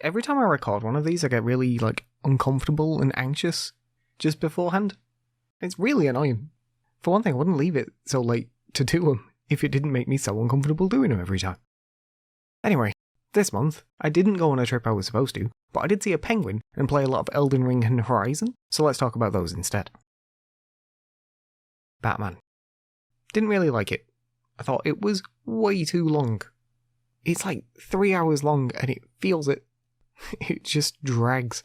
every time I record one of these, I get really, like, uncomfortable and anxious just beforehand. It's really annoying. For one thing, I wouldn't leave it so late to do them if it didn't make me so uncomfortable doing them every time. Anyway, this month, I didn't go on a trip I was supposed to, but I did see a penguin and play a lot of Elden Ring and Horizon, so let's talk about those instead. Batman. Didn't really like it. I thought it was way too long. It's like 3 hours long and it feels it. It just drags.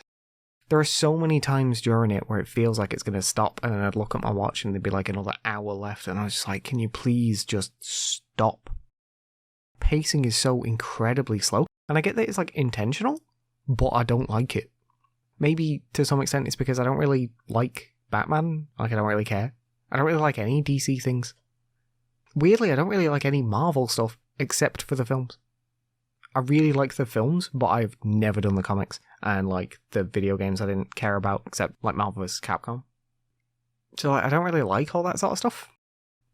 There are so many times during it where it feels like it's going to stop, and then I'd look at my watch and there'd be like another hour left, and I was just like, can you please just stop? Pacing is so incredibly slow, and I get that it's like intentional, but I don't like it. Maybe to some extent it's because I don't really like Batman, like I don't really care. I don't really like any DC things. Weirdly, I don't really like any Marvel stuff, except for the films. I really like the films, but I've never done the comics, and like the video games I didn't care about, except like Marvel vs. Capcom. So like, I don't really like all that sort of stuff.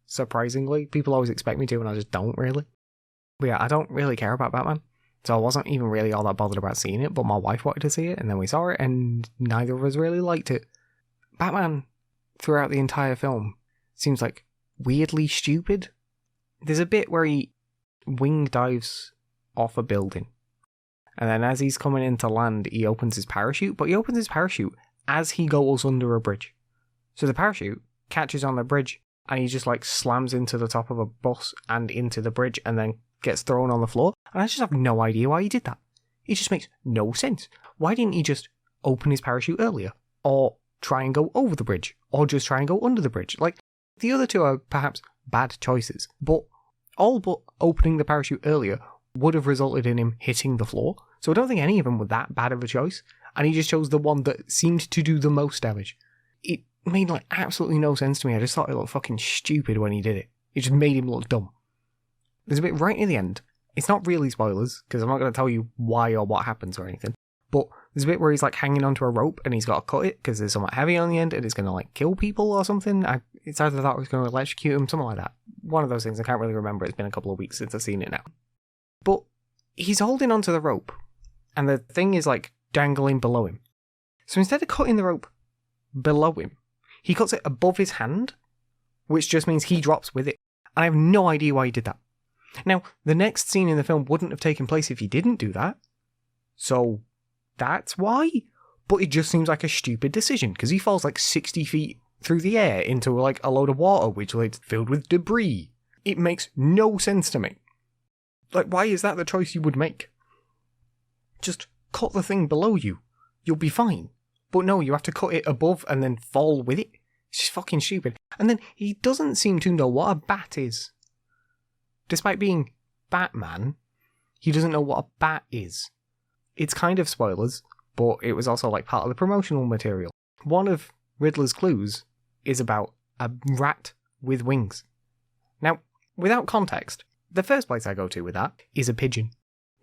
Surprisingly, people always expect me to, and I just don't really. But yeah, I don't really care about Batman, so I wasn't even really all that bothered about seeing it, but my wife wanted to see it, and then we saw it, and neither of us really liked it. Batman, throughout the entire film, seems like weirdly stupid. There's a bit where he wing dives off a building, and then as he's coming in to land, he opens his parachute, but he opens his parachute as he goes under a bridge. So the parachute catches on the bridge, and he just like slams into the top of a bus and into the bridge, and then gets thrown on the floor, and I just have no idea why he did that. It just makes no sense. Why didn't he just open his parachute earlier? Or try and go over the bridge? Or just try and go under the bridge? Like, the other two are perhaps bad choices, but all but opening the parachute earlier would have resulted in him hitting the floor, so I don't think any of them were that bad of a choice, and he just chose the one that seemed to do the most damage. It made like absolutely no sense to me. I just thought it looked fucking stupid when he did it. It just made him look dumb. There's a bit right near the end. It's not really spoilers, because I'm not going to tell you why or what happens or anything, but there's a bit where he's like hanging onto a rope and he's got to cut it because there's something heavy on the end and it's going to like kill people or something. It's either that or it's going to electrocute him, something like that. One of those things. I can't really remember. It's been a couple of weeks since I've seen it now. But he's holding onto the rope, and the thing is like dangling below him. So instead of cutting the rope below him, he cuts it above his hand, which just means he drops with it. And I have no idea why he did that. Now, the next scene in the film wouldn't have taken place if he didn't do that. So that's why? But it just seems like a stupid decision, because he falls like 60 feet through the air into like a load of water, which is filled with debris. It makes no sense to me. Like, why is that the choice you would make? Just cut the thing below you. You'll be fine. But no, you have to cut it above and then fall with it. It's just fucking stupid. And then he doesn't seem to know what a bat is. Despite being Batman, he doesn't know what a bat is. It's kind of spoilers, but it was also like part of the promotional material. One of Riddler's clues is about a rat with wings. Now, without context, the first place I go to with that is a pigeon,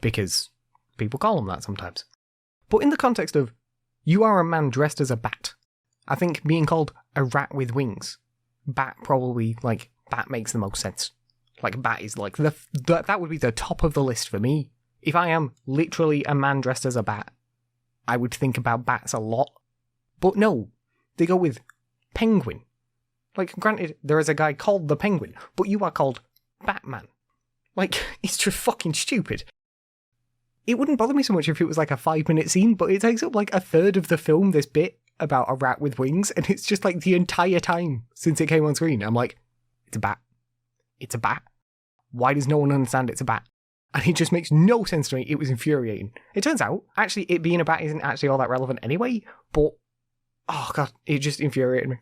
because people call them that sometimes. But in the context of, you are a man dressed as a bat, I think being called a rat with wings, bat probably, like, bat makes the most sense. Like, bat is like, that would be the top of the list for me. If I am literally a man dressed as a bat, I would think about bats a lot. But no, they go with penguin. Like, granted, there is a guy called the Penguin, but you are called Batman. Like, it's just fucking stupid. It wouldn't bother me so much if it was like a 5-minute scene, but it takes up like a third of the film, this bit about a rat with wings, and it's just like the entire time since it came on screen, I'm like, it's a bat. It's a bat. Why does no one understand it's a bat? And it just makes no sense to me. It was infuriating. It turns out, actually, it being a bat isn't actually all that relevant anyway, but, oh god, it just infuriated me.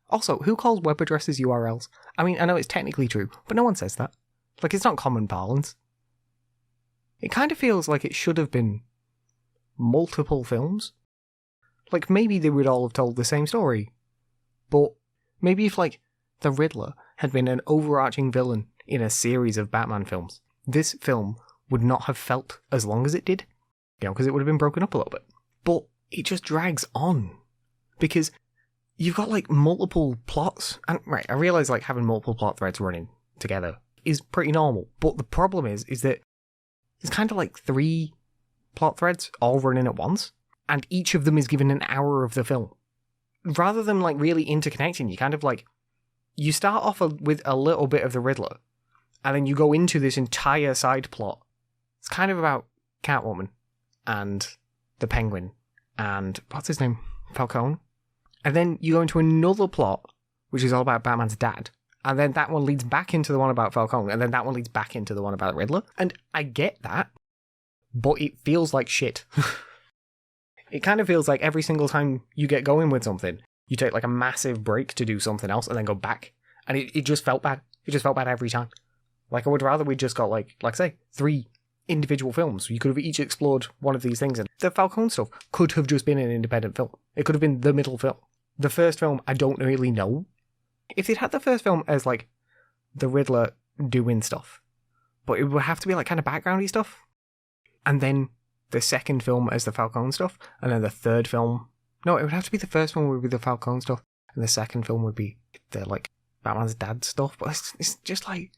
Also, who calls web addresses URLs? I mean, I know it's technically true, but no one says that. Like, it's not common parlance. It kind of feels like it should have been multiple films. Like, maybe they would all have told the same story. But maybe if, like, the Riddler had been an overarching villain in a series of Batman films, this film would not have felt as long as it did. You know, because it would have been broken up a little bit. But it just drags on. Because you've got, like, multiple plots. And, right, I realise, like, having multiple plot threads running together is pretty normal. But the problem is that there's kind of, like, 3 plot threads all running at once, and each of them is given an hour of the film. Rather than like really interconnecting, you kind of like, you start off with a little bit of the Riddler, and then you go into this entire side plot. It's kind of about Catwoman and the Penguin and what's his name? Falcone. And then you go into another plot, which is all about Batman's dad. And then that one leads back into the one about Falcone, and then that one leads back into the one about the Riddler. And I get that, but it feels like shit. It kind of feels like every single time you get going with something, you take like a massive break to do something else and then go back. And it just felt bad. It just felt bad every time. Like, I would rather we just got like I say, 3 individual films. You could have each explored one of these things, and the Falcone stuff could have just been an independent film. It could have been the middle film. The first film, I don't really know. If they'd had the first film as like the Riddler doing stuff, but it would have to be like kind of backgroundy stuff, and then the second film as the Falcone stuff, and then the third film, no, it would have to be the first one would be the Falcone stuff, and the second film would be the like Batman's dad stuff. But it's just like,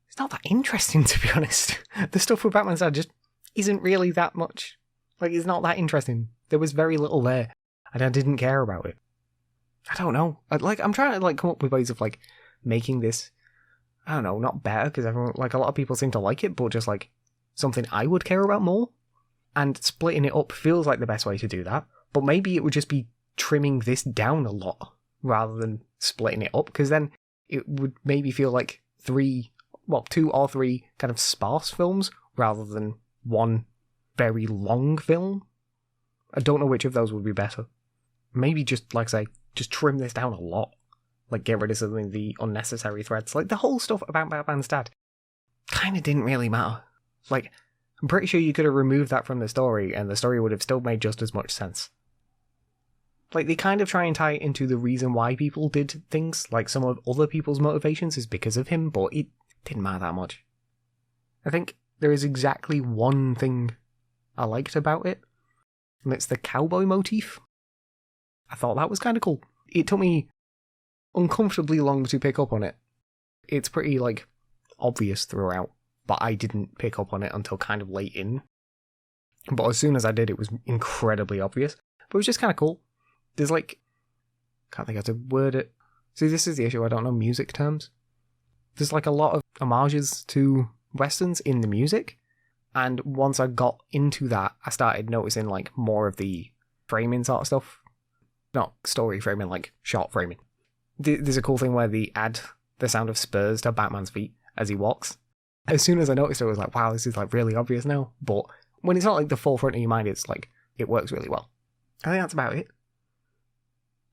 it's not that interesting, to be honest. The stuff with Batman's dad just isn't really that much. Like, it's not that interesting. There was very little there, and I didn't care about it. I don't know. I'm trying to like come up with ways of like making this, I don't know, not better, because everyone, like a lot of people seem to like it, but just like something I would care about more. And splitting it up feels like the best way to do that. But maybe it would just be trimming this down a lot rather than splitting it up, because then it would maybe feel like 2 or 3 kind of sparse films rather than one very long film. I don't know which of those would be better. Maybe just, like I say, just trim this down a lot. Like, get rid of some of the unnecessary threads. Like, the whole stuff about Batman's dad kind of didn't really matter. Like, I'm pretty sure you could have removed that from the story, and the story would have still made just as much sense. Like, they kind of try and tie it into the reason why people did things, like some of other people's motivations is because of him, but it didn't matter that much. I think there is exactly one thing I liked about it, and it's the cowboy motif. I thought that was kind of cool. It took me uncomfortably long to pick up on it. It's pretty, like, obvious throughout, but I didn't pick up on it until kind of late in. But as soon as I did, it was incredibly obvious. But it was just kind of cool. There's, like, can't think how to word it. See, this is the issue, I don't know music terms. There's, like, a lot of homages to westerns in the music, and once I got into that, I started noticing, like, more of the framing sort of stuff. Not story framing, like shot framing. There's a cool thing where they add the sound of spurs to Batman's feet as he walks. As soon as I noticed it, I was like, wow, this is like really obvious now. But when it's not like the forefront of your mind, it's like, it works really well. I think that's about it.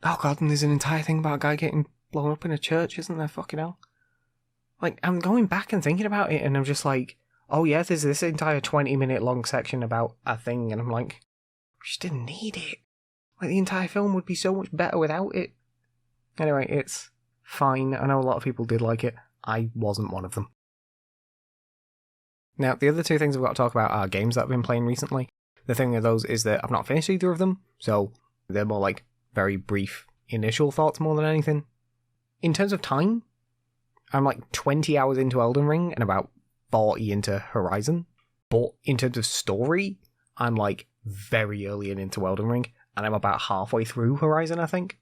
Oh god, and there's an entire thing about a guy getting blown up in a church, isn't there? Fucking hell. Like, I'm going back and thinking about it, and I'm just like, oh yeah, there's this entire 20-minute long section about a thing, and I'm like, we just didn't need it. Like, the entire film would be so much better without it. Anyway, it's fine. I know a lot of people did like it. I wasn't one of them. Now, the other 2 things I've got to talk about are games that I've been playing recently. The thing with those is that I've not finished either of them, so they're more like very brief initial thoughts more than anything. In terms of time, I'm like 20 hours into Elden Ring and about 40 into Horizon. But in terms of story, I'm like very early into Elden Ring. And I'm about halfway through Horizon, I think.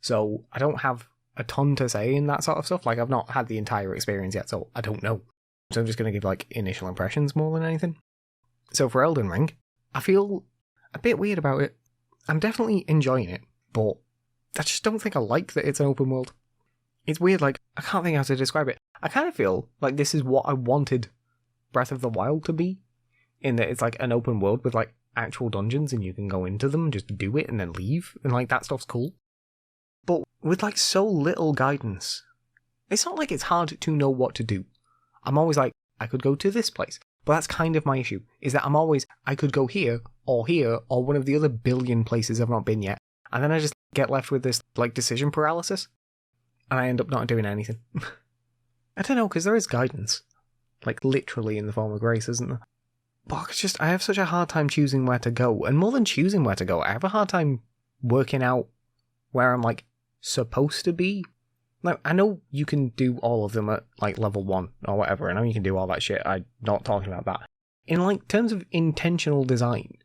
So I don't have a ton to say in that sort of stuff. Like, I've not had the entire experience yet, so I don't know. So I'm just going to give, like, initial impressions more than anything. So for Elden Ring, I feel a bit weird about it. I'm definitely enjoying it, but I just don't think I like that it's an open world. It's weird, like, I can't think how to describe it. I kind of feel like this is what I wanted Breath of the Wild to be, in that it's, like, an open world with, like, actual dungeons and you can go into them, just do it and then leave, and like that stuff's cool. But with like so little guidance, it's not like it's hard to know what to do. I'm always like, I could go to this place, but that's kind of my issue, is that I'm always, I could go here or one of the other billion places I've not been yet, and then I just get left with this like decision paralysis, and I end up not doing anything. I don't know, because there is guidance, like literally in the form of grace, isn't there? But it's just, I have such a hard time choosing where to go. And more than choosing where to go, I have a hard time working out where I'm, like, supposed to be. Like, I know you can do all of them at, like, level 1 or whatever. I know you can do all that shit. I'm not talking about that. in like terms of intentional design,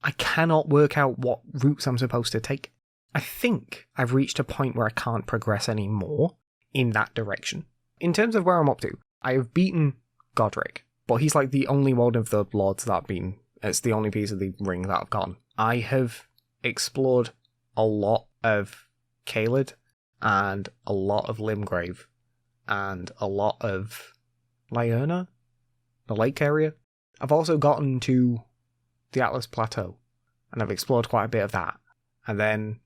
I cannot work out what routes I'm supposed to take. I think I've reached a point where I can't progress any more in that direction. In terms of where I'm up to, I have beaten Godric, but he's like the only one of the lords that I've beaten. It's the only piece of the ring that I've gotten. I have explored a lot of Caelid and a lot of Limgrave and a lot of Liurna, the lake area. I've also gotten to the Atlas Plateau and I've explored quite a bit of that. And then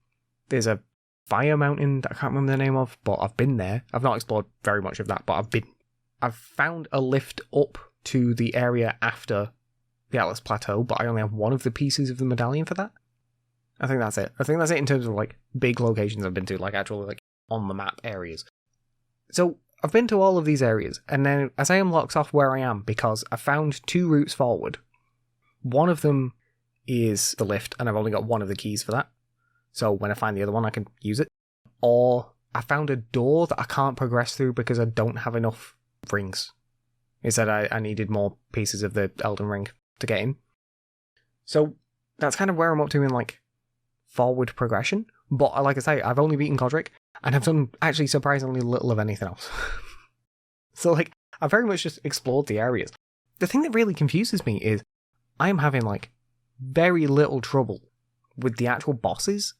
there's a fire mountain that I can't remember the name of, but I've been there. I've not explored very much of that, but I've found a lift up to the area after the Atlas Plateau, but I only have one of the pieces of the medallion for that. I think that's it. I think that's it in terms of like big locations I've been to, like actually like on the map areas. So I've been to all of these areas, and then as I am locked off where I am because I found 2 routes forward. One of them is the lift, and I've only got one of the keys for that. So when I find the other one, I can use it. Or I found a door that I can't progress through because I don't have enough rings. It said I needed more pieces of the Elden Ring to get in. So that's kind of where I'm up to in like forward progression. But like I say, I've only beaten Godric, and I've done actually surprisingly little of anything else. So like, I've very much just explored the areas. The thing that really confuses me is I am having like very little trouble with the actual bosses.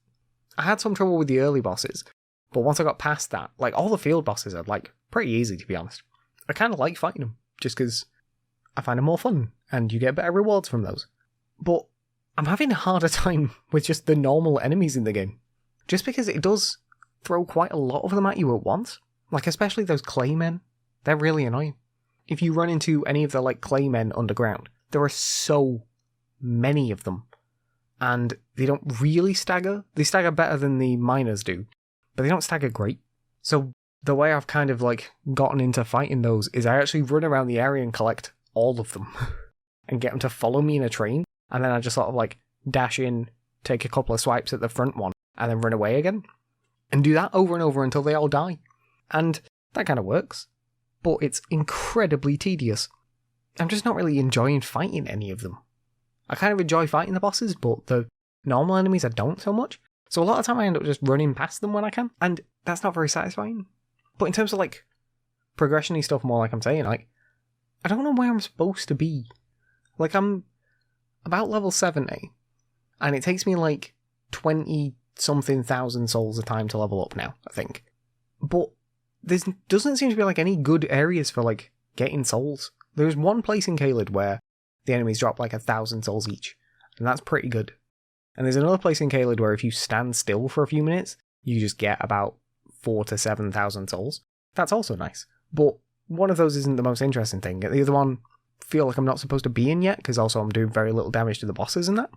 I had some trouble with the early bosses, but once I got past that, like all the field bosses are like pretty easy, to be honest. I kind of like fighting them just because I find them more fun and you get better rewards from those. But I'm having a harder time with just the normal enemies in the game, just because it does throw quite a lot of them at you at once. Like especially those claymen, they're really annoying. If you run into any of the like claymen underground, there are so many of them. And they don't really stagger. They stagger better than the miners do, but they don't stagger great. So the way I've kind of like gotten into fighting those is I actually run around the area and collect all of them and get them to follow me in a train. And then I just sort of like dash in, take a couple of swipes at the front one, and then run away again. And do that over and over until they all die. And that kind of works. But it's incredibly tedious. I'm just not really enjoying fighting any of them. I kind of enjoy fighting the bosses, but the normal enemies I don't so much. So a lot of the time I end up just running past them when I can, and that's not very satisfying. But in terms of like progression-y stuff, more like I'm saying, like I don't know where I'm supposed to be. Like I'm about level 70, and it takes me like 20-something thousand souls a time to level up now, I think. But there doesn't seem to be like any good areas for like getting souls. There's one place in Caelid where the enemies drop like 1,000 souls each, and that's pretty good. And there's another place in Caelid where if you stand still for a few minutes, you just get about 4,000 to 7,000 souls. That's also nice. But one of those isn't the most interesting thing. The other one, I feel like I'm not supposed to be in yet, because also I'm doing very little damage to the bosses in that.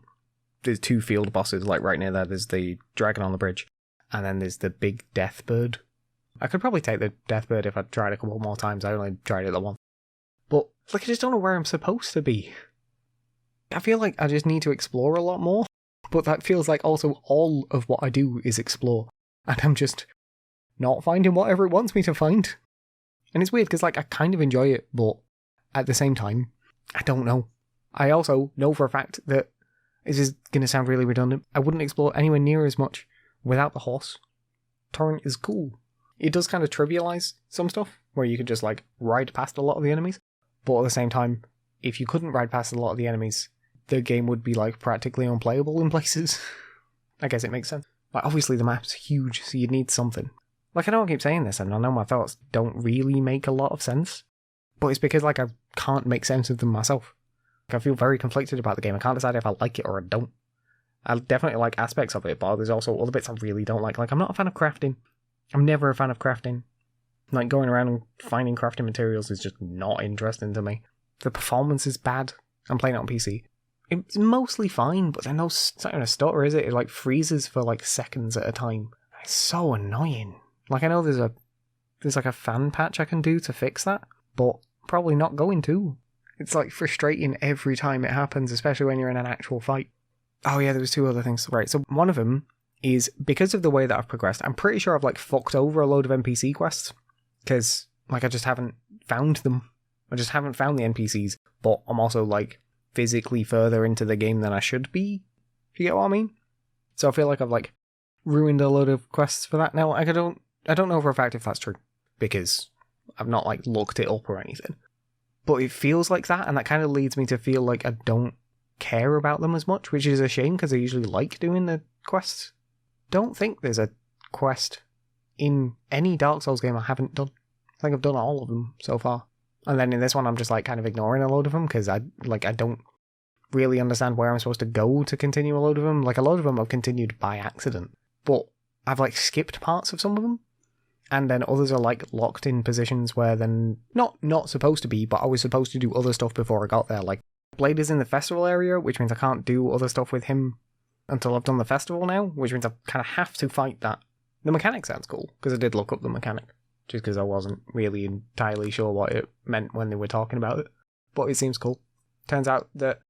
There's 2 field bosses, like right near there. There's the dragon on the bridge, and then there's the big death bird. I could probably take the death bird if I tried a couple more times. I only tried it the once. But like, I just don't know where I'm supposed to be. I feel like I just need to explore a lot more, but that feels like also all of what I do is explore, and I'm just not finding whatever it wants me to find. And it's weird, because like I kind of enjoy it, but at the same time, I don't know. I also know for a fact that, this is going to sound really redundant, I wouldn't explore anywhere near as much without the horse. Torrent is cool. It does kind of trivialize some stuff, where you could just like ride past a lot of the enemies, but at the same time, if you couldn't ride past a lot of the enemies, the game would be like practically unplayable in places. I guess it makes sense. Like obviously the map's huge, so you'd need something. Like I know I keep saying this, and I know my thoughts don't really make a lot of sense, but it's because like I can't make sense of them myself. Like, I feel very conflicted about the game. I can't decide if I like it or I don't. I definitely like aspects of it, but there's also other bits I really don't like. Like I'm not a fan of crafting. I'm never a fan of crafting. Like going around and finding crafting materials is just not interesting to me. The performance is bad. I'm playing it on PC. It's mostly fine, but then it's not even a stutter, is it? It like freezes for like seconds at a time. It's so annoying. Like I know there's like a fan patch I can do to fix that, but probably not going to. It's like frustrating every time it happens, especially when you're in an actual fight. Oh yeah, there was 2 other things. Right, so one of them is because of the way that I've progressed, I'm pretty sure I've like fucked over a load of NPC quests, because like I just haven't found them. I just haven't found the NPCs but I'm also like physically further into the game than I should be, if you get what I mean. So I feel like I've like ruined a load of quests for that now. I don't know for a fact if that's true, because I've not like looked it up or anything. But it feels like that, and that kind of leads me to feel like I don't care about them as much, which is a shame because I usually like doing the quests. Don't think there's a quest in any Dark Souls game I haven't done. I think I've done all of them so far. And then in this one I'm just like kind of ignoring a load of them because I don't really understand where I'm supposed to go to continue a load of them. Like a load of them I've continued by accident, but I've like skipped parts of some of them. And then others are like locked in positions where they're not supposed to be, but I was supposed to do other stuff before I got there. Like Blade is in the festival area, which means I can't do other stuff with him until I've done the festival now, which means I kind of have to fight that. The mechanic sounds cool, because I did look up the mechanic, just because I wasn't really entirely sure what it meant when they were talking about it. But it seems cool. Turns out that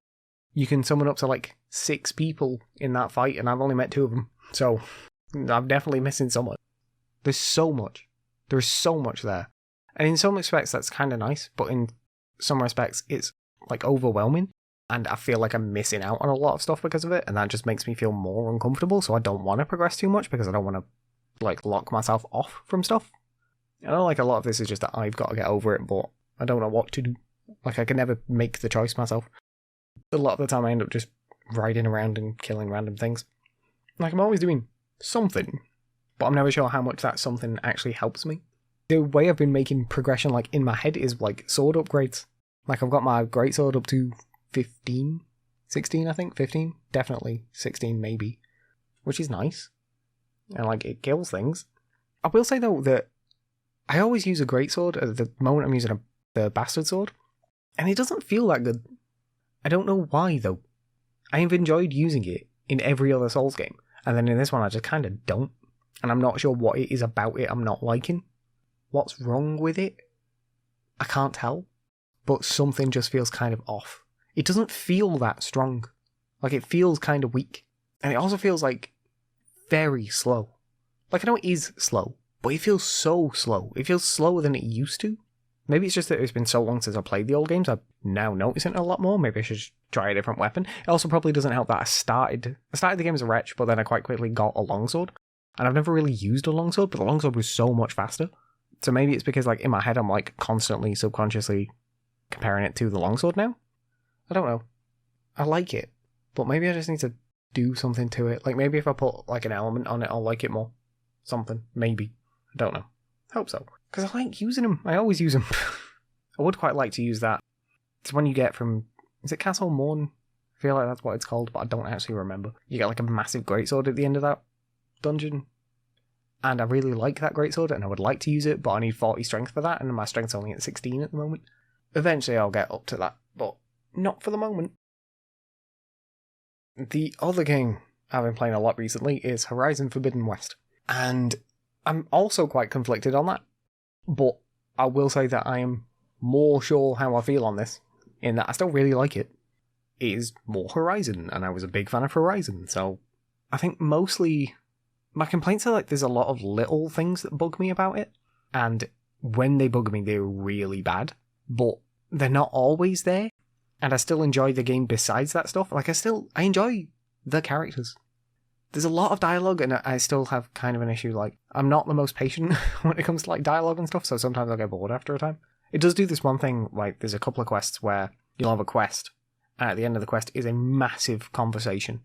you can summon up to like 6 people in that fight, and I've only met 2 of them. So I'm definitely missing someone. There's so much. There is so much there. And in some respects that's kind of nice, but in some respects it's like overwhelming. And I feel like I'm missing out on a lot of stuff because of it, and that just makes me feel more uncomfortable, so I don't want to progress too much because I don't want to like lock myself off from stuff. I know like a lot of this is just that I've got to get over it, but I don't know what to do. Like I can never make the choice myself. A lot of the time I end up just riding around and killing random things. Like I'm always doing something, but I'm never sure how much that something actually helps me. The way I've been making progression like in my head is like sword upgrades. Like I've got my greatsword up to 15, 16 I think, 15, definitely 16 maybe, which is nice. And like it kills things. I will say though that I always use a greatsword at the moment I'm using the bastard sword, and it doesn't feel that good. I don't know why though. I have enjoyed using it in every other Souls game, and then in this one I just kind of don't. And I'm not sure what it is about it I'm not liking. What's wrong with it? I can't tell. But something just feels kind of off. It doesn't feel that strong. Like it feels kind of weak. And it also feels like very slow. Like I know it is slow, but it feels so slow. It feels slower than it used to. Maybe it's just that it's been so long since I played the old games, I'm now noticing it a lot more. Maybe I should just try a different weapon. It also probably doesn't help that I started the game as a wretch, but then I quite quickly got a longsword. And I've never really used a longsword, but the longsword was so much faster. So maybe it's because like in my head I'm like constantly subconsciously comparing it to the longsword now. I don't know. I like it, but maybe I just need to do something to it. Like maybe if I put like an element on it, I'll like it more. Something. Maybe. I don't know. Hope so. Because I like using them. I always use them. I would quite like to use that. It's one you get from... Is it Castle Morn? I feel like that's what it's called, but I don't actually remember. You get like a massive greatsword at the end of that dungeon. And I really like that greatsword, and I would like to use it, but I need 40 strength for that, and my strength's only at 16 at the moment. Eventually I'll get up to that, but not for the moment. The other game I've been playing a lot recently is Horizon Forbidden West. And I'm also quite conflicted on that. But I will say that I am more sure how I feel on this, in that I still really like it. It is more Horizon, and I was a big fan of Horizon, so I think mostly my complaints are like there's a lot of little things that bug me about it, and when they bug me, they're really bad, but they're not always there, and I still enjoy the game besides that stuff. Like, I enjoy the characters. There's a lot of dialogue, and I still have kind of an issue, like, I'm not the most patient when it comes to, like, dialogue and stuff, so sometimes I'll get bored after a time. It does do this one thing, like, there's a couple of quests where you'll have a quest, and at the end of the quest is a massive conversation,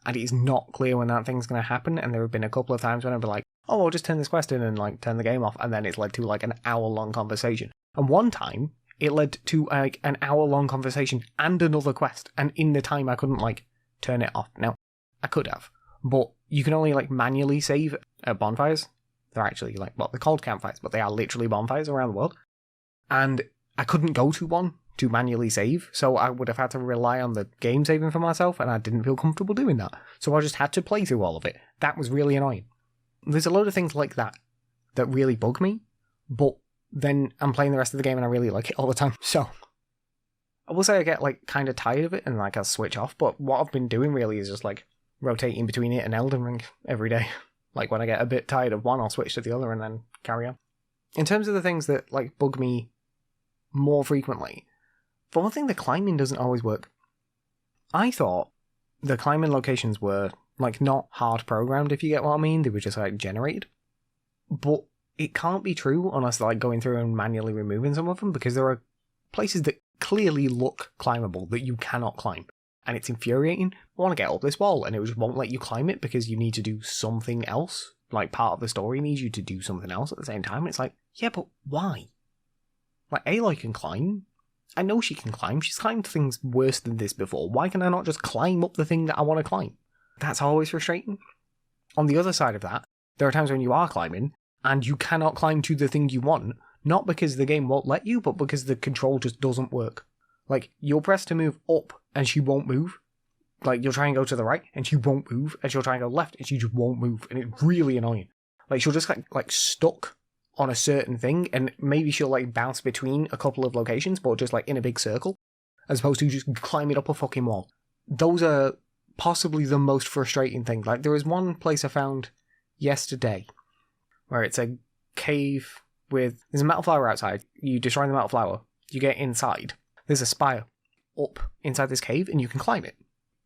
and it is not clear when that thing's going to happen, and there have been a couple of times when I'll be like, oh, I'll just turn this quest in and, like, turn the game off, and then it's led to, like, an hour-long conversation. And one time, it led to, like, an hour-long conversation and another quest, and in the time I couldn't, like, turn it off. Now, I could have. But you can only, like, manually save at bonfires. They're actually, like, well, they're called campfires, but they are literally bonfires around the world. And I couldn't go to one to manually save, so I would have had to rely on the game saving for myself, and I didn't feel comfortable doing that. So I just had to play through all of it. That was really annoying. There's a load of things like that that really bug me, but then I'm playing the rest of the game and I really like it all the time. So I will say I get, like, kind of tired of it and, like, I'll switch off, but what I've been doing really is just, like, rotating between it and Elden Ring every day. Like, when I get a bit tired of one, I'll switch to the other and then carry on. In terms of the things that, like, bug me more frequently, For one thing, the climbing doesn't always work. I thought the climbing locations were, like, not hard programmed, if you get what I mean. They were just, like, generated. But it can't be true unless, like, going through and manually removing some of them, because there are places that clearly look climbable that you cannot climb. And it's infuriating. I want to get up this wall, and it just won't let you climb it because you need to do something else. Like, part of the story needs you to do something else at the same time. And it's like, yeah, but why? Like, Aloy can climb. I know she can climb. She's climbed things worse than this before. Why can I not just climb up the thing that I want to climb? That's always frustrating. On the other side of that, there are times when you are climbing, and you cannot climb to the thing you want, not because the game won't let you, but because the control just doesn't work. Like, you'll press to move up, and she won't move. Like, you'll try and go to the right, and she won't move, and she'll try and go left, and she just won't move, and it's really annoying. Like, she'll just get, like, stuck on a certain thing, and maybe she'll, like, bounce between a couple of locations, but just, like, in a big circle, as opposed to just climbing up a fucking wall. Those are possibly the most frustrating thing. Like, there was one place I found yesterday, where it's a cave with... There's a metal flower outside. You destroy the metal flower. You get inside. There's a spire up inside this cave, and you can climb it.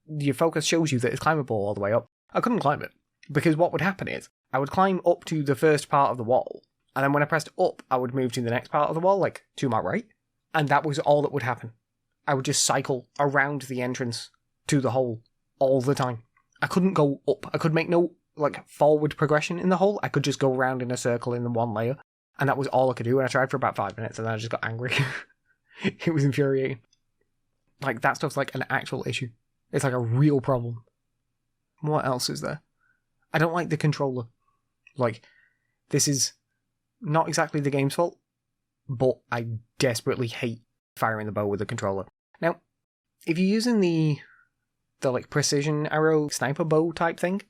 Your focus shows you that it's climbable all the way up. I couldn't climb it, because what would happen is, I would climb up to the first part of the wall, and then when I pressed up, I would move to the next part of the wall, like, to my right, and that was all that would happen. I would just cycle around the entrance to the hole all the time. I couldn't go up. I could make no, like, forward progression in the hole. I could just go around in a circle in the one layer, and that was all I could do, and I tried for about 5 minutes, and then I just got angry. It was infuriating. Like, that stuff's like an actual issue. It's like a real problem. What else is there? I don't like the controller. Like, this is not exactly the game's fault, but I desperately hate firing the bow with the controller. Now, if you're using the like precision arrow sniper bow type thing,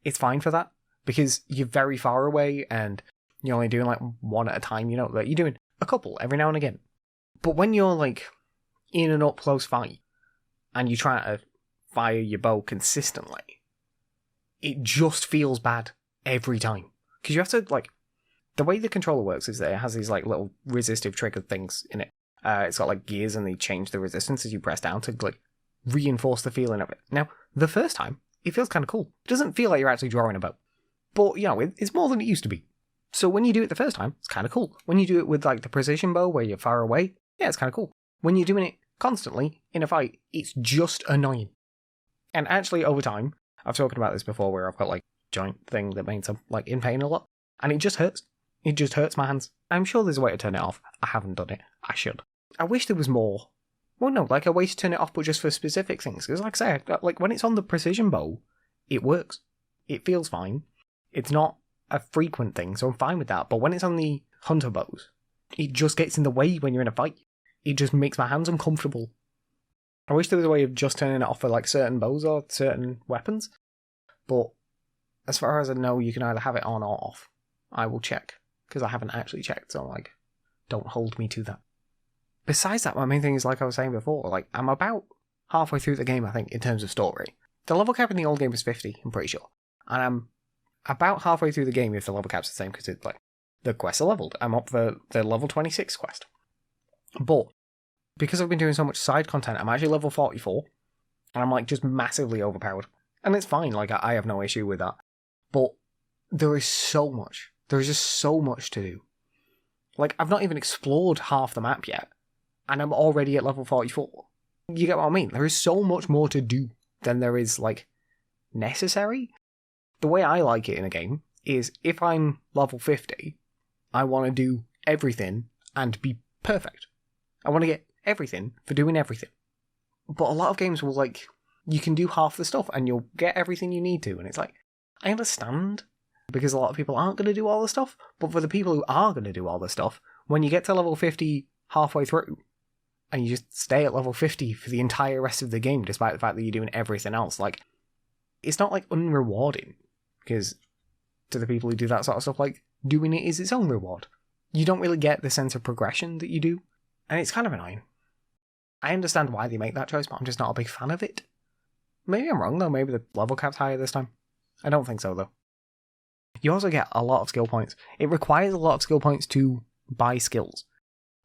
it's fine for that, because you're very far away and you're only doing like one at a time, you know, like you're doing a couple every now and again. But when you're like in an up close fight and you try to fire your bow consistently, it just feels bad every time. Because you have to, like, the way the controller works is that it has these like little resistive trigger things in it. It's got like gears, and they change the resistance as you press down to like reinforce the feeling of it. Now, the first time, it feels kind of cool. It doesn't feel like you're actually drawing a bow. But, you know, it's more than it used to be. So when you do it the first time, it's kind of cool. When you do it with like the precision bow where you're far away, yeah, it's kind of cool. When you're doing it constantly in a fight, it's just annoying. And actually, over time, I've spoken about this before where I've got like joint thing that means I'm like in pain a lot, and it just hurts. It just hurts my hands. I'm sure there's a way to turn it off. I haven't done it. I should. I wish there was more. Well, no, like a way to turn it off, but just for specific things. Because like I say, like when it's on the precision bow, it works. It feels fine. It's not a frequent thing, so I'm fine with that. But when it's on the hunter bows, it just gets in the way when you're in a fight. It just makes my hands uncomfortable. I wish there was a way of just turning it off for like certain bows or certain weapons. But as far as I know, you can either have it on or off. I will check, because I haven't actually checked, so like, don't hold me to that. Besides that, my main thing is, like I was saying before, like, I'm about halfway through the game, I think, in terms of story. The level cap in the old game was 50, I'm pretty sure. And I'm about halfway through the game if the level cap's the same, because it's like, the quests are leveled. I'm up for the level 26 quest. But, because I've been doing so much side content, I'm actually level 44, and I'm like, just massively overpowered. And it's fine, like, I have no issue with that. But, there is so much. There is just so much to do. Like, I've not even explored half the map yet, and I'm already at level 44. You get what I mean? There is so much more to do than there is, like, necessary. The way I like it in a game is, if I'm level 50, I want to do everything and be perfect. I want to get everything for doing everything. But a lot of games will, like, you can do half the stuff and you'll get everything you need to, and it's like, I understand, because a lot of people aren't going to do all the stuff, but for the people who are going to do all the stuff, when you get to level 50 halfway through, and you just stay at level 50 for the entire rest of the game, despite the fact that you're doing everything else, like, it's not, like, unrewarding, because to the people who do that sort of stuff, like, doing it is its own reward. You don't really get the sense of progression that you do, and it's kind of annoying. I understand why they make that choice, but I'm just not a big fan of it. Maybe I'm wrong, though. Maybe the level cap's higher this time. I don't think so, though. You also get a lot of skill points. It requires a lot of skill points to buy skills,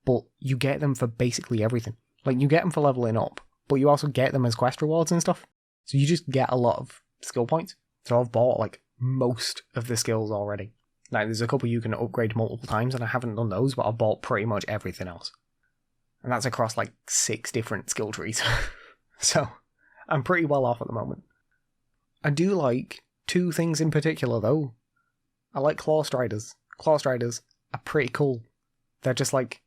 but you get them for basically everything. Like, you get them for leveling up, but you also get them as quest rewards and stuff. So you just get a lot of skill points. So I've bought, like, most of the skills already. Like, there's a couple you can upgrade multiple times, and I haven't done those, but I've bought pretty much everything else. And that's across, like, 6 different skill trees. So, I'm pretty well off at the moment. I do like 2 things in particular, though. I like claw striders. Claw striders are pretty cool. They're just like,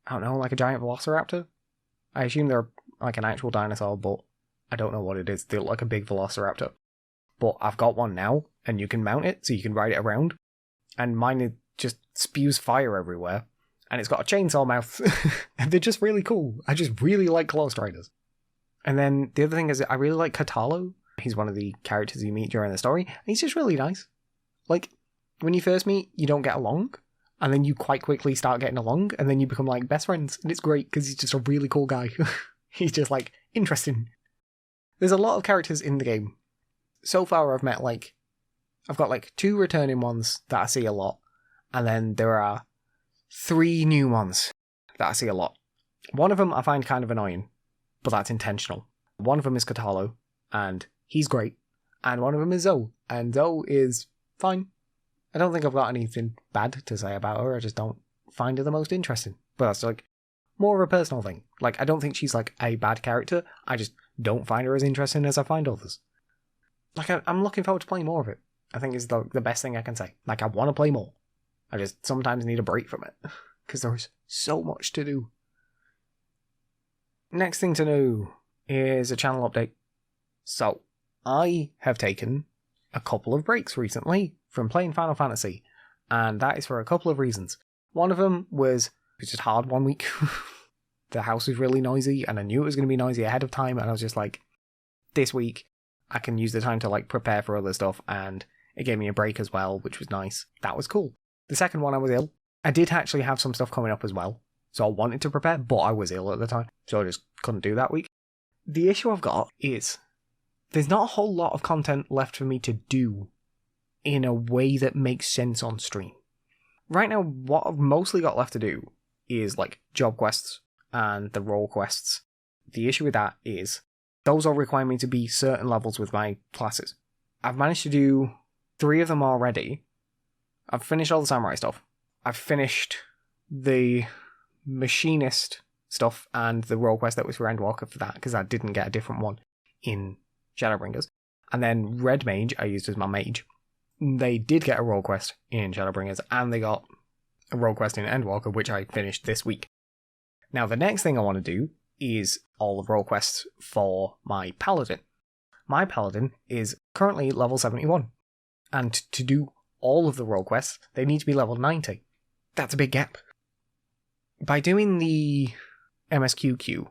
I don't know, like a giant velociraptor? I assume they're like an actual dinosaur, but I don't know what it is. They look like a big velociraptor. But I've got one now, and you can mount it, so you can ride it around. And mine just spews fire everywhere. And it's got a chainsaw mouth. And they're just really cool. I just really like claw striders. And then the other thing is I really like Katalo. He's one of the characters you meet during the story. And he's just really nice. Like, when you first meet, you don't get along. And then you quite quickly start getting along. And then you become, like, best friends. And it's great, because he's just a really cool guy. He's just, like, interesting. There's a lot of characters in the game. So far, I've met, like... I've got, like, 2 returning ones that I see a lot. And then there are 3 new ones that I see a lot. One of them I find kind of annoying, but that's intentional. One of them is Katalo, and he's great. And one of them is Zoe, and Zoe is fine. I don't think I've got anything bad to say about her, I just don't find her the most interesting. But that's, like, more of a personal thing. Like, I don't think she's, like, a bad character, I just don't find her as interesting as I find others. Like, I'm looking forward to playing more of it. I think is the best thing I can say. Like, I want to play more. I just sometimes need a break from it. Because there's so much to do. Next thing to know is a channel update. So, I have taken a couple of breaks recently from playing Final Fantasy. And that is for a couple of reasons. One of them was just hard one week. The house was really noisy, and I knew it was going to be noisy ahead of time. And I was just like, this week, I can use the time to, like, prepare for other stuff, and it gave me a break as well, which was nice. That was cool. The second one, I was ill. I did actually have some stuff coming up as well, so I wanted to prepare, but I was ill at the time, so I just couldn't do that week. The issue I've got is there's not a whole lot of content left for me to do in a way that makes sense on stream. Right now, what I've mostly got left to do is, like, job quests and the role quests. The issue with that is those all require me to be certain levels with my classes. I've managed to do 3 of them already. I've finished all the samurai stuff. I've finished the machinist stuff and the role quest that was for Endwalker for that, because I didn't get a different one in Shadowbringers. And then Red Mage I used as my mage. They did get a role quest in Shadowbringers, and they got a role quest in Endwalker, which I finished this week. Now, the next thing I want to do is all the role quests for my Paladin. My Paladin is currently level 71, and to do all of the role quests, they need to be level 90. That's a big gap. By doing the MSQQ,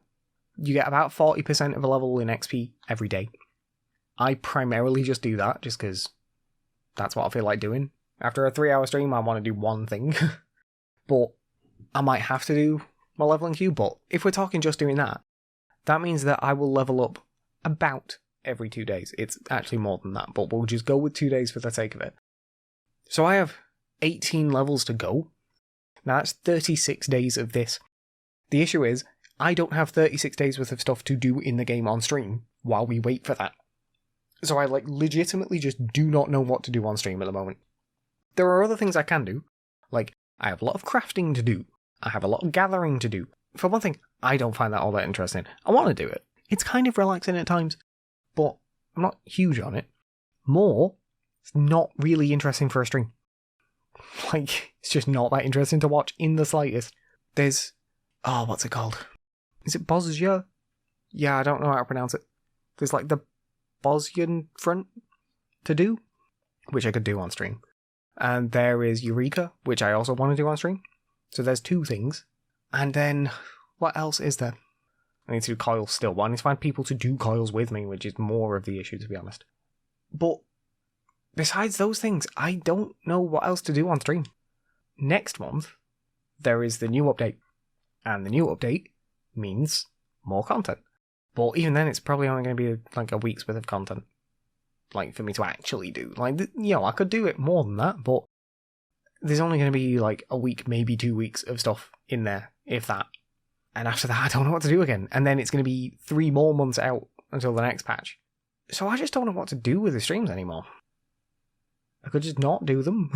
you get about 40% of a level in XP every day. I primarily just do that, just because that's what I feel like doing. After a 3-hour stream, I want to do one thing. But I might have to do my leveling queue, but if we're talking just doing that, that means that I will level up about every 2 days. It's actually more than that, but we'll just go with 2 days for the sake of it. So I have 18 levels to go. Now that's 36 days of this. The issue is, I don't have 36 days worth of stuff to do in the game on stream while we wait for that. So I, like, legitimately just do not know what to do on stream at the moment. There are other things I can do. Like, I have a lot of crafting to do. I have a lot of gathering to do. For one thing, I don't find that all that interesting. I want to do it. It's kind of relaxing at times, but I'm not huge on it. More, it's not really interesting for a stream. Like, it's just not that interesting to watch in the slightest. There's... oh, what's it called? Is it Bosnia? Yeah, I don't know how to pronounce it. There's, like, the Bosnian front to do, which I could do on stream. And there is Eureka, which I also want to do on stream. So there's 2 things. And then, what else is there? I need to do coils still, but I need to find people to do coils with me, which is more of the issue, to be honest. But besides those things, I don't know what else to do on stream. Next month, there is the new update. And the new update means more content. But even then, it's probably only going to be like a week's worth of content. Like, for me to actually do. Like, you know, I could do it more than that, but there's only going to be like a week, maybe 2 weeks of stuff in there, if that. And after that, I don't know what to do again. And then it's going to be 3 more months out until the next patch. So I just don't know what to do with the streams anymore. I could just not do them.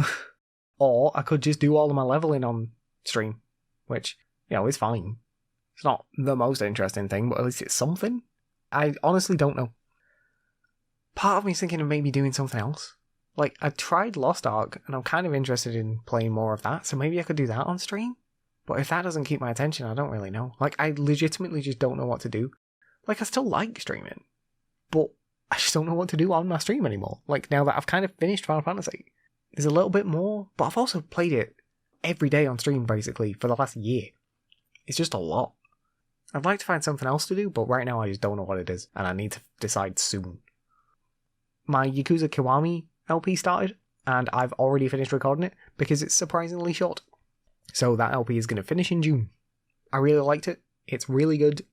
Or I could just do all of my leveling on stream. Which, is fine. It's not the most interesting thing, but at least it's something. I honestly don't know. Part of me's thinking of maybe doing something else. Like, I tried Lost Ark, and I'm kind of interested in playing more of that, so maybe I could do that on stream? But if that doesn't keep my attention, I don't really know. Like, I legitimately just don't know what to do. Like, I still like streaming, but I just don't know what to do on my stream anymore. Like, now that I've kind of finished Final Fantasy, there's a little bit more, but I've also played it every day on stream, basically, for the last year. It's just a lot. I'd like to find something else to do, but right now I just don't know what it is, and I need to decide soon. My Yakuza Kiwami LP started, and I've already finished recording it, because it's surprisingly short. So that LP is going to finish in June. I really liked it. It's really good.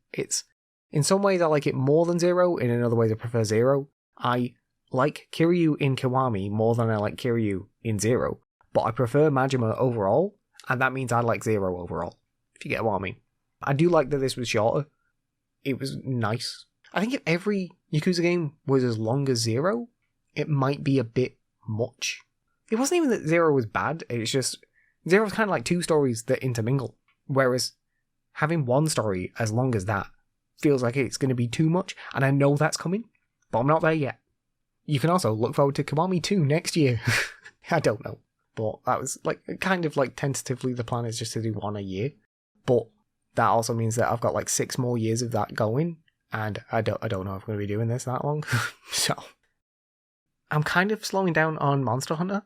In some ways I like it more than Zero, in other ways I prefer Zero. I like Kiryu in Kiwami more than I like Kiryu in Zero, but I prefer Majima overall, and that means I like Zero overall, if you get what I mean. I do like that this was shorter. It was nice. I think if every Yakuza game was as long as Zero, it might be a bit much. It wasn't even that Zero was bad, it's just Zero's kind of like 2 stories that intermingle, whereas having one story as long as that feels like it's going to be too much, and I know that's coming, but I'm not there yet. You can also look forward to Kiwami 2 next year. I don't know, but that was kind of tentatively the plan is just to do 1 a year, but that also means that I've got 6 more years of that going, and I don't know if I'm going to be doing this that long, so I'm kind of slowing down on Monster Hunter,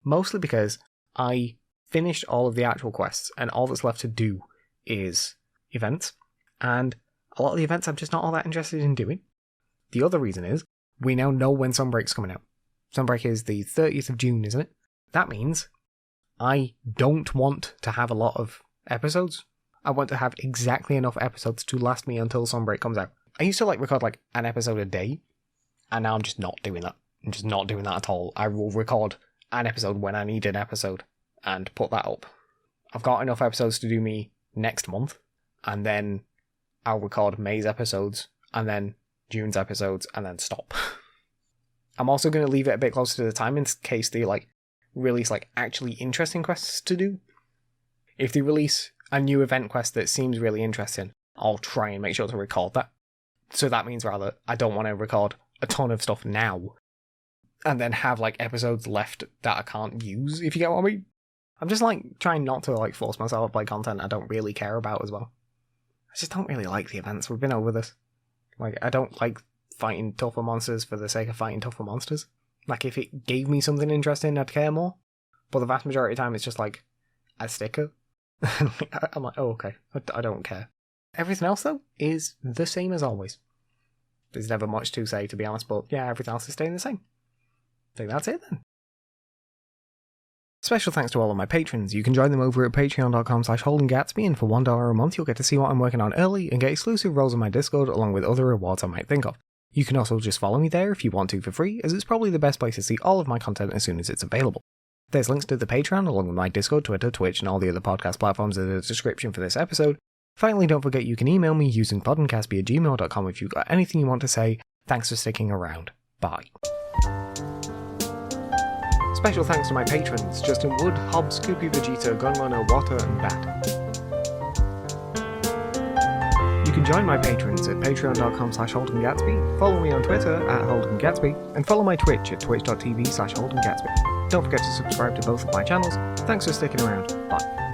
mostly because I finished all of the actual quests, and all that's left to do is events, and a lot of the events I'm just not all that interested in doing. The other reason is, we now know when Sunbreak's coming out. Sunbreak is the 30th of June, isn't it? That means I don't want to have a lot of episodes. I want to have exactly enough episodes to last me until Sunbreak comes out. I used to record an episode a day, and now I'm just not doing that. I'm just not doing that at all. I will record an episode when I need an episode and put that up. I've got enough episodes to do me next month, and then I'll record May's episodes, and then June's episodes, and then stop. I'm also going to leave it a bit closer to the time in case they release actually interesting quests to do. If they release a new event quest that seems really interesting, I'll try and make sure to record that. So that means rather I don't want to record a ton of stuff now and then have episodes left that I can't use, if you get what I mean. I'm just trying not to force myself to play content I don't really care about as well. I just don't really like the events. We've been over this. I don't like fighting tougher monsters for the sake of fighting tougher monsters. If it gave me something interesting, I'd care more. But the vast majority of the time, it's just a sticker. I'm oh, okay. I don't care. Everything else, though, is the same as always. There's never much to say, to be honest, but yeah, everything else is staying the same. I think that's it then. Special thanks to all of my patrons. You can join them over at patreon.com/Holden Gatsby, and for $1 a month you'll get to see what I'm working on early and get exclusive roles on my Discord along with other rewards I might think of. You can also just follow me there if you want to for free, as it's probably the best place to see all of my content as soon as it's available. There's links to the Patreon along with my Discord, Twitter, Twitch, and all the other podcast platforms in the description for this episode. Finally, don't forget you can email me using podencastby@gmail.com if you've got anything you want to say. Thanks for sticking around. Bye. Special thanks to my patrons, Justin Wood, Hobbs, Koopy Vegeta, Gunrunner, Water, and Bat. You can join my patrons at patreon.com/Holden Gatsby, follow me on Twitter @Holden Gatsby, and follow my Twitch at twitch.tv/Holden Gatsby. Don't forget to subscribe to both of my channels. Thanks for sticking around. Bye.